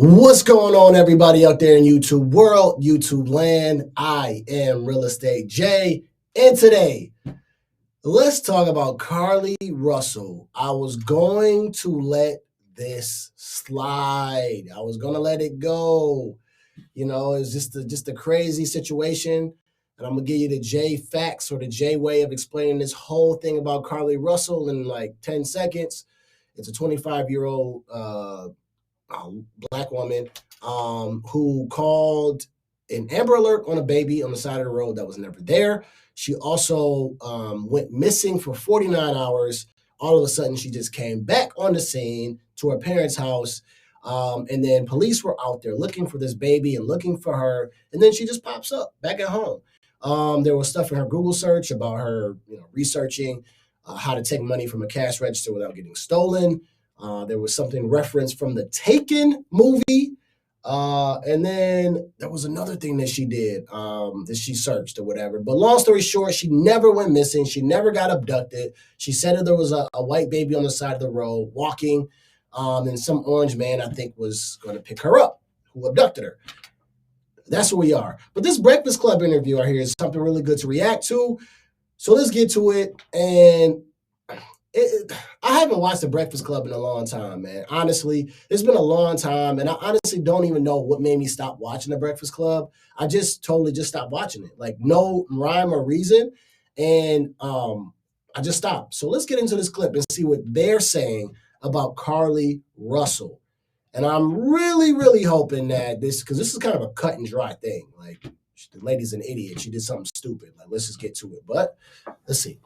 What's going on, everybody out there in YouTube world, YouTube land? I am Real Estate Jay, and today let's talk about Carlee Russell. I was going to let this slide. I was going to let it go. You know, it's just a crazy situation, and I'm gonna give you the J facts or the J way of explaining this whole thing about Carlee Russell in like 10 seconds. It's a 25-year-old black woman who called an Amber Alert on a baby on the side of the road that was never there. She also went missing for 49 hours. All of a sudden, she just came back on the scene to her parents' house. And then police were out there looking for this baby and looking for her. And then she just pops up back at home. There was stuff in her Google search about her, researching how to take money from a cash register without getting stolen. There was something referenced from the Taken movie. And then there was another thing that she did that she searched or whatever. But long story short, she never went missing. She never got abducted. She said that there was a white baby on the side of the road walking. And some orange man, I think, was going to pick her up, who abducted her. That's where we are. But this Breakfast Club interview right here is something really good to react to. So let's get to it. And I haven't watched The Breakfast Club in a long time, man. Honestly, it's been a long time, and I honestly don't even know what made me stop watching The Breakfast Club. I just totally stopped watching it. Like, no rhyme or reason, and I just stopped. So let's get into this clip and see what they're saying about Carlee Russell. And I'm really, really hoping that because this is kind of a cut and dry thing. Like, the lady's an idiot. She did something stupid. Like, let's just get to it. But let's see.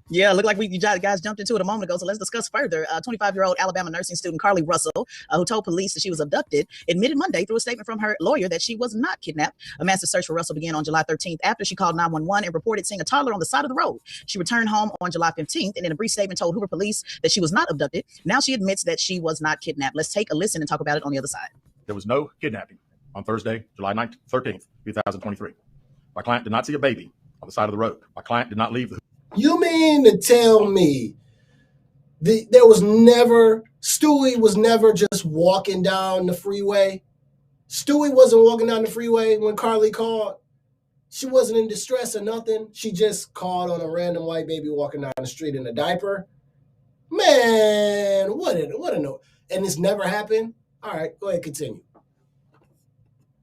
Yeah, looked like you guys jumped into it a moment ago, so let's discuss further. 25-year-old Alabama nursing student Carlee Russell, who told police that she was abducted, admitted Monday through a statement from her lawyer that she was not kidnapped. A massive search for Russell began on July 13th after she called 911 and reported seeing a toddler on the side of the road. She returned home on July 15th and in a brief statement told Hoover police that she was not abducted. Now she admits that she was not kidnapped. Let's take a listen and talk about it on the other side. There was no kidnapping on Thursday, July 13th, 2023. My client did not see a baby on the side of the road. My client did not leave the You mean to tell me Stewie was never just walking down the freeway? Stewie wasn't walking down the freeway when Carlee called. She wasn't in distress or nothing. She just called on a random white baby walking down the street in a diaper. Man, what a no. And this never happened? All right, go ahead, continue.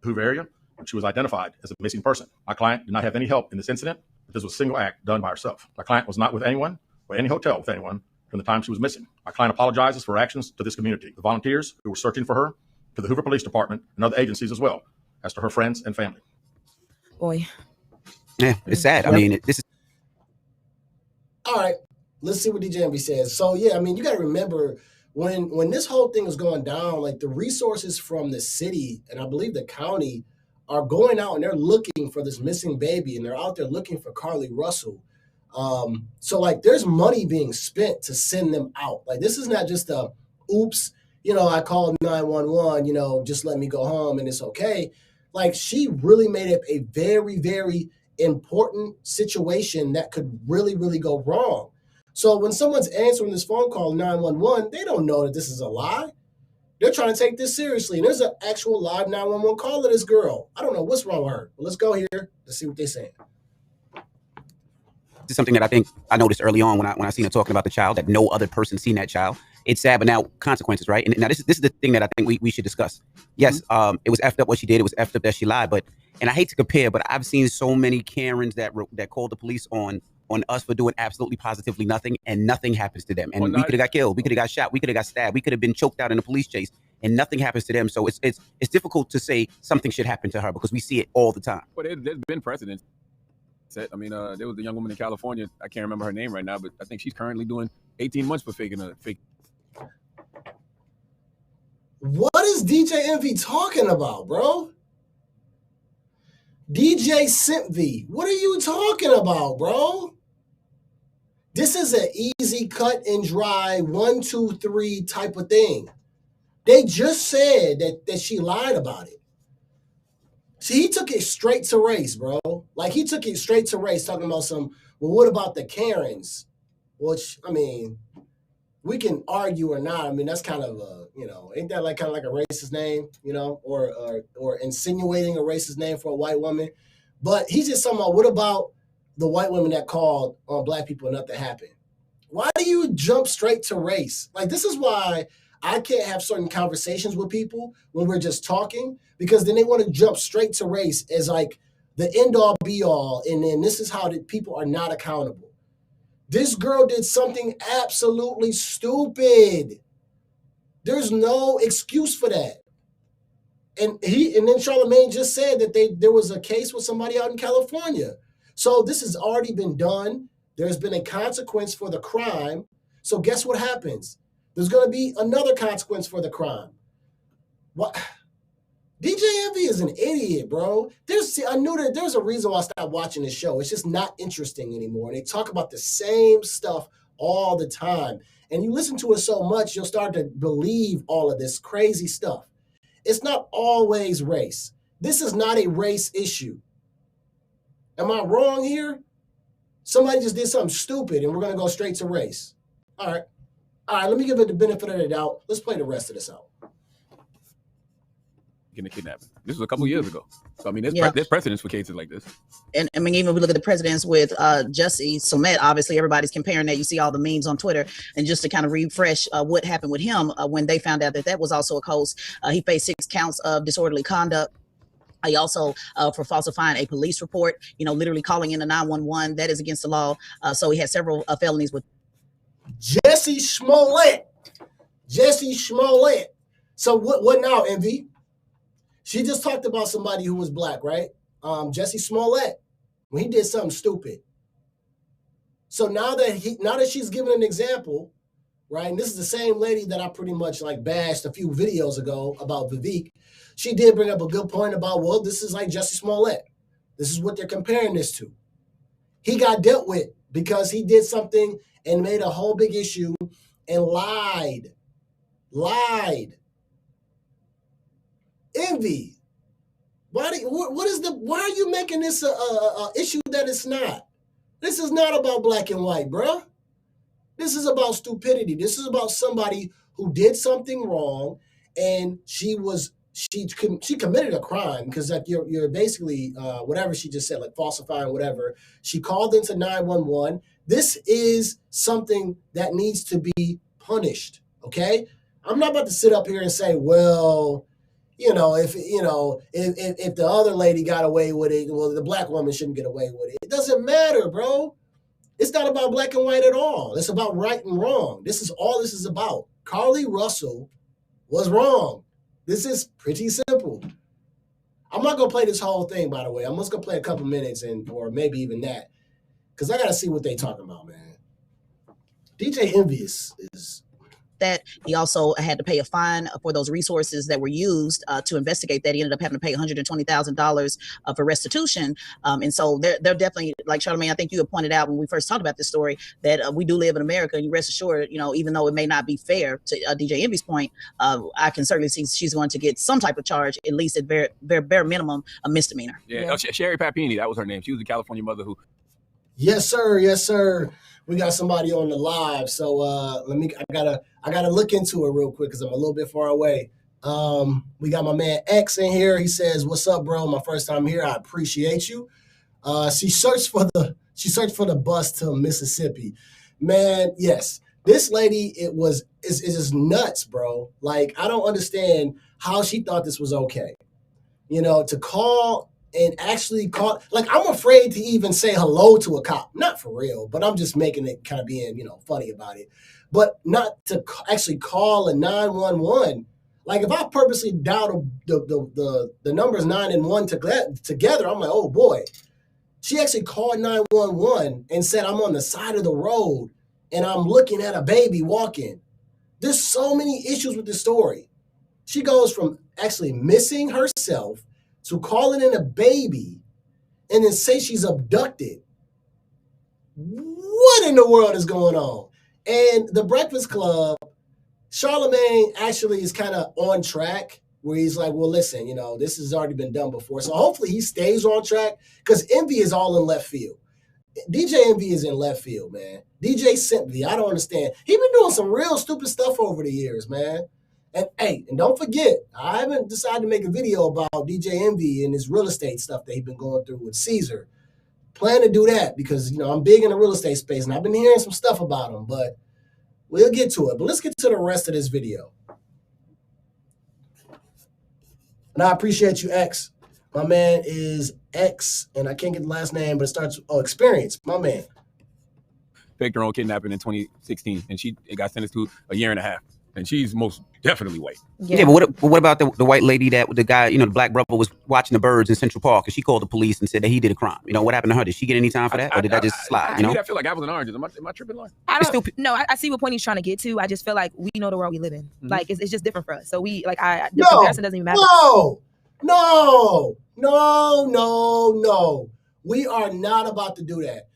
Hoover area, and she was identified as a missing person. My client did not have any help in this incident. This was a single act done by herself. My client was not with anyone or any hotel with anyone from the time she was missing. My client apologizes for her actions to this community, the volunteers who were searching for her, to the Hoover Police Department and other agencies as well, as to her friends and family. Boy. Yeah, it's sad. I mean, this is... All right, let's see what DJ Envy says. So, yeah, I mean, you got to remember when this whole thing is going down, like the resources from the city and I believe the county are going out and they're looking for this missing baby and they're out there looking for Carlee Russell. So like there's money being spent to send them out. Like this is not just a oops, I called 911, just let me go home and it's okay. Like she really made it a very, very important situation that could really, really go wrong. So when someone's answering this phone call 911, they don't know that this is a lie. They're trying to take this seriously. And there's an actual live 911 call to this girl. I don't know what's wrong with her. But let's go here. Let's see what they're saying. This is something that I think I noticed early on when I seen her talking about the child, that no other person seen that child. It's sad, but now consequences, right? And now this is the thing that I think we should discuss. Yes, it was effed up what she did. It was effed up that she lied. And I hate to compare, but I've seen so many Karens that called the police on us for doing absolutely positively nothing, and nothing happens to them. And we could have got killed, we could have got shot, we could have got stabbed, we could have been choked out in a police chase, and nothing happens to them. So it's difficult to say something should happen to her because we see it all the time. But there's been precedents. I mean, there was a young woman in California. I can't remember her name right now, but I think she's currently doing 18 months for faking a fake. What is DJ Envy talking about, bro? DJ Simpy, what are you talking about, bro? This is an easy cut and dry 1, 2, 3 type of thing. They just said that she lied about it. See, he took it straight to race, bro. Like he took it straight to race, talking about what about the Karens? Which, I mean, we can argue or not. I mean, that's kind of a, ain't that like kind of like a racist name, or insinuating a racist name for a white woman? But he's just talking about, what about the white women that called on black people and nothing happened? Why do you jump straight to race? Like, this is why I can't have certain conversations with people when we're just talking, because then they want to jump straight to race as like the end all be all. And then this is how people are not accountable. This girl did something absolutely stupid. There's no excuse for that. And then Charlamagne just said that there was a case with somebody out in California. So this has already been done. There's been a consequence for the crime. So guess what happens? There's going to be another consequence for the crime. What? DJ Envy is an idiot, bro. I knew that there's a reason why I stopped watching this show. It's just not interesting anymore. And they talk about the same stuff all the time. And you listen to it so much, you'll start to believe all of this crazy stuff. It's not always race. This is not a race issue. Am I wrong here? Somebody just did something stupid and we're going to go straight to race. All right, let me give it the benefit of the doubt. Let's play the rest of this out. Getting a kidnapping. This was a couple years ago. So, I mean, there's precedence for cases like this. And I mean, even if we look at the precedents with Jussie Smollett, obviously everybody's comparing that. You see all the memes on Twitter. And just to kind of refresh what happened with him when they found out that was also a case, he faced 6 counts of disorderly conduct. He also, for falsifying a police report, literally calling in a 911, that is against the law. So he had several felonies with Jussie Smollett. So what now, Envy? She just talked about somebody who was black, right? Jussie Smollett, when he did something stupid. So now that she's given an example, right? And this is the same lady that I pretty much like bashed a few videos ago about Vivek. She did bring up a good point about, well, this is like Jussie Smollett. This is what they're comparing this to. He got dealt with because he did something and made a whole big issue and lied. Envy. Why are you making this a issue that it's not? This is not about black and white, bruh. This is about stupidity. This is about somebody who did something wrong and she committed a crime, because like you're basically whatever she just said, like falsifying whatever. She called into 911. This is something that needs to be punished. Okay, I'm not about to sit up here and say, well, if the other lady got away with it, well, the black woman shouldn't get away with it. It doesn't matter, bro. It's not about black and white at all. It's about right and wrong. This is all this is about. Carlee Russell was wrong. This is pretty simple. I'm not going to play this whole thing, by the way. I'm just going to play a couple minutes or maybe even that, because I got to see what they talking about, man. DJ Envy is that. He also had to pay a fine for those resources that were used to investigate that. He ended up having to pay $120,000 for restitution. And so they're definitely, like Charlamagne, I think you had pointed out when we first talked about this story, that we do live in America, and you rest assured, even though it may not be fair to DJ Envy's point, I can certainly see she's going to get some type of charge, at least at bare minimum, a misdemeanor. Yeah. Oh, Sherry Papini, that was her name. She was a California mother who. Yes, sir. We got somebody on the live, so I gotta look into it real quick because I'm a little bit far away. We got my man X in here. He says, "What's up, bro? My first time here. I appreciate you." She searched for the bus to Mississippi. Man, yes, this lady is just nuts, bro. Like, I don't understand how she thought this was okay. To call. And actually like, I'm afraid to even say hello to a cop. Not for real, but I'm just making it kind of being, funny about it. But not to actually call a 911. Like, if I purposely dial the numbers 9 and 1 together, I'm like, oh boy. She actually called 911 and said, I'm on the side of the road and I'm looking at a baby walking. There's so many issues with this story. She goes from actually missing herself to calling in a baby and then say she's abducted. What in the world is going on? And the Breakfast Club, Charlamagne actually is kind of on track, where he's like, well, listen, this has already been done before. So hopefully he stays on track, because Envy is all in left field. DJ Envy is in left field, man. DJ Simply, I don't understand. He been doing some real stupid stuff over the years, man. And hey, and don't forget, I haven't decided to make a video about DJ Envy and his real estate stuff that he's been going through with Caesar. Plan to do that because, you know, I'm big in the real estate space and I've been hearing some stuff about him, but we'll get to it. But let's get to the rest of this video. And I appreciate you, X. My man is X, and I can't get the last name, but it starts, Experience. My man. Faked her own kidnapping in 2016, and she got sentenced to a year and a half. And she's most definitely white. Yeah, but what about the white lady that the guy, you know, the black brother was watching the birds in Central Park, and she called the police and said that he did a crime. You know, what happened to her? Did she get any time for that, or did that just slide? I feel like apples and oranges. Am I tripping, Lauren? I see what point he's trying to get to. I just feel like we know the world we live in. Mm-hmm. Like it's just different for us. So the comparison doesn't even matter. No. We are not about to do that.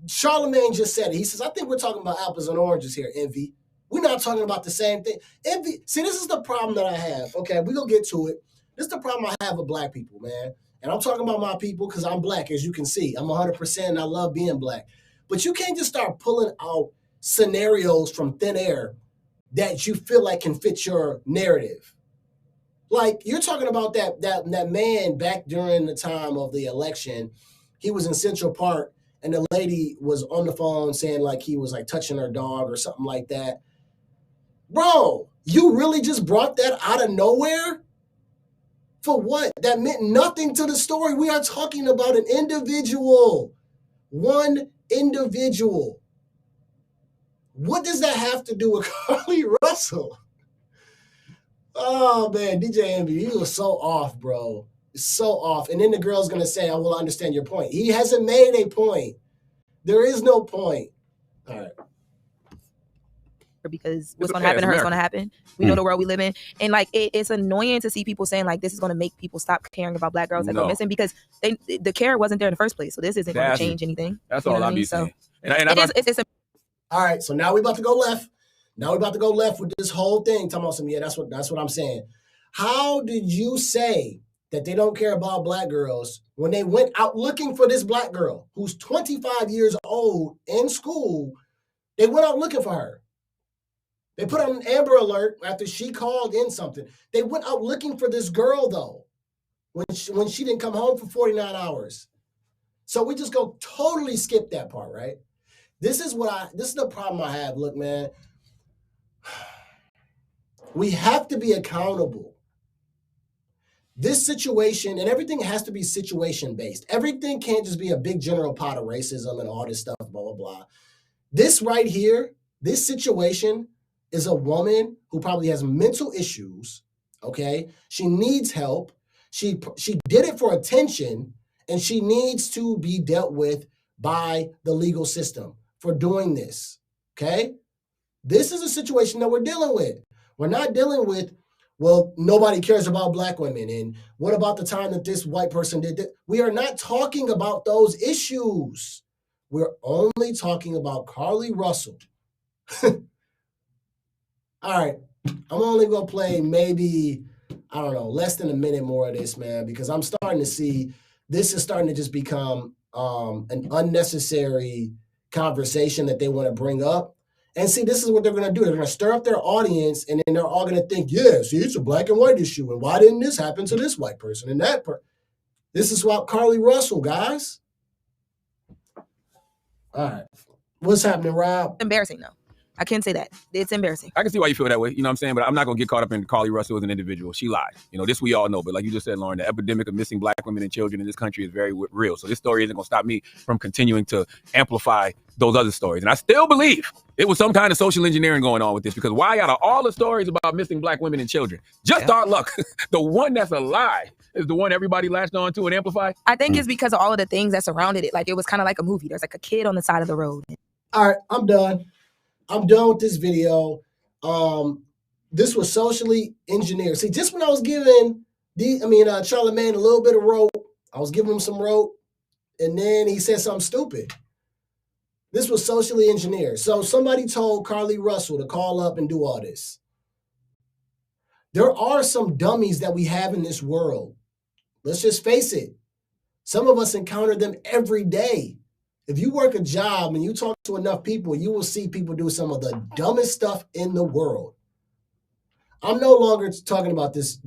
Charlemagne just said it. He says, I think we're talking about apples and oranges here, Envy. We're not talking about the same thing. Envy, see, this is the problem that I have. Okay, we're going to get to it. This is the problem I have with black people, man. And I'm talking about my people because I'm black, as you can see. I'm 100% and I love being black. But you can't just start pulling out scenarios from thin air that you feel like can fit your narrative. Like, you're talking about that man back during the time of the election. He was in Central Park, and the lady was on the phone saying, like, he was, like, touching her dog or something like that. Bro, you really just brought that out of nowhere? For what? That meant nothing to the story. We are talking about an individual. One individual. What does that have to do with Carlee Russell? Oh, man, DJ Envy, he was so off, bro. So off. And then the girl's going to say, I will understand your point. He hasn't made a point. There is no point. All right. Because what's going to happen to her is going to happen. We know the world we live in. And, like, it's annoying to see people saying, like, this is going to make people stop caring about black girls that go missing because the care wasn't there in the first place. So this isn't going to change anything. That's all I'm saying. All right, so now we're about to go left. Now we're about to go left with this whole thing. Talking about some, that's what I'm saying. How did you say that they don't care about black girls when they went out looking for this black girl who's 25 years old in school? They went out looking for her. They put on an Amber Alert after she called in something. They went out looking for this girl, though, when she didn't come home for 49 hours. So we just go totally skip that part, right? This is the problem I have. Look, man, we have to be accountable. This situation, and everything has to be situation-based. Everything can't just be a big general pot of racism and all this stuff, blah, blah, blah. This right here, this situation is a woman who probably has mental issues, okay? She needs help. She did it for attention, and she needs to be dealt with by the legal system for doing this, okay? This is a situation that we're dealing with. We're not dealing with, well, nobody cares about black women, and what about the time that this white person did that? We are not talking about those issues. We're only talking about Carlee Russell. All right, I'm only going to play maybe, I don't know, less than a minute more of this, man, because I'm starting to see this is starting to just become an unnecessary conversation that they want to bring up. And see, this is what they're going to do. They're going to stir up their audience, and then they're all going to think, yeah, see, it's a black and white issue, and why didn't this happen to this white person and that person? This is about Carlee Russell, guys. All right. What's happening, Rob? Embarrassing, though. I can't say that. It's embarrassing. I can see why you feel that way. You know what I'm saying? But I'm not going to get caught up in Carlee Russell as an individual. She lied. This we all know. But like you just said, Lauren, the epidemic of missing black women and children in this country is very real. So this story isn't going to stop me from continuing to amplify those other stories. And I still believe it was some kind of social engineering going on with this, because why out of all the stories about missing black women and children, just our luck, the one that's a lie is the one everybody latched on to and amplified? I think it's because of all of the things that surrounded it. Like, it was kind of like a movie. There's like a kid on the side of the road. All right, I'm done. I'm done with this video. This was socially engineered. See, just when I was giving Charlemagne a little bit of rope, I was giving him some rope, and then he said something stupid. This was socially engineered. So somebody told Carlee Russell to call up and do all this. There are some dummies that we have in this world. Let's just face it. Some of us encounter them every day. If you work a job and you talk to enough people, you will see people do some of the dumbest stuff in the world. I'm no longer talking about this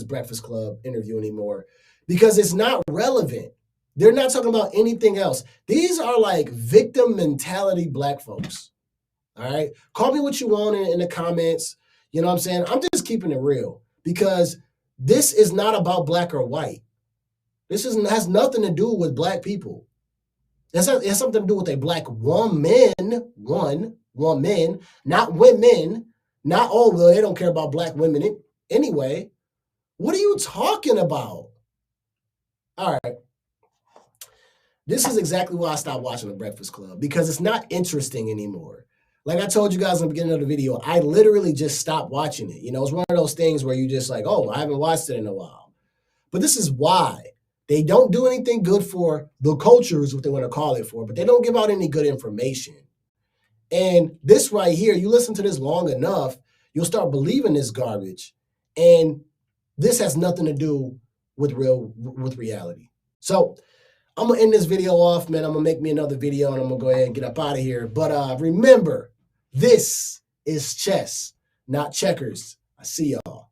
Breakfast Club interview anymore because it's not relevant. They're not talking about anything else. These are like victim mentality black folks. All right? Call me what you want in the comments. You know what I'm saying? I'm just keeping it real because this is not about black or white. This has nothing to do with black people. It has something to do with a black woman, not women. Not, oh, well, they don't care about black women anyway. What are you talking about? All right. This is exactly why I stopped watching The Breakfast Club, because it's not interesting anymore. Like I told you guys in the beginning of the video, I literally just stopped watching it. You know, it's one of those things where you just like, oh, I haven't watched it in a while. But this is why. They don't do anything good for the culture is what they want to call it for, but they don't give out any good information. And this right here, you listen to this long enough, you'll start believing this garbage. And this has nothing to do with reality. So I'm going to end this video off, man. I'm going to make me another video and I'm going to go ahead and get up out of here. But remember, this is chess, not checkers. I see y'all.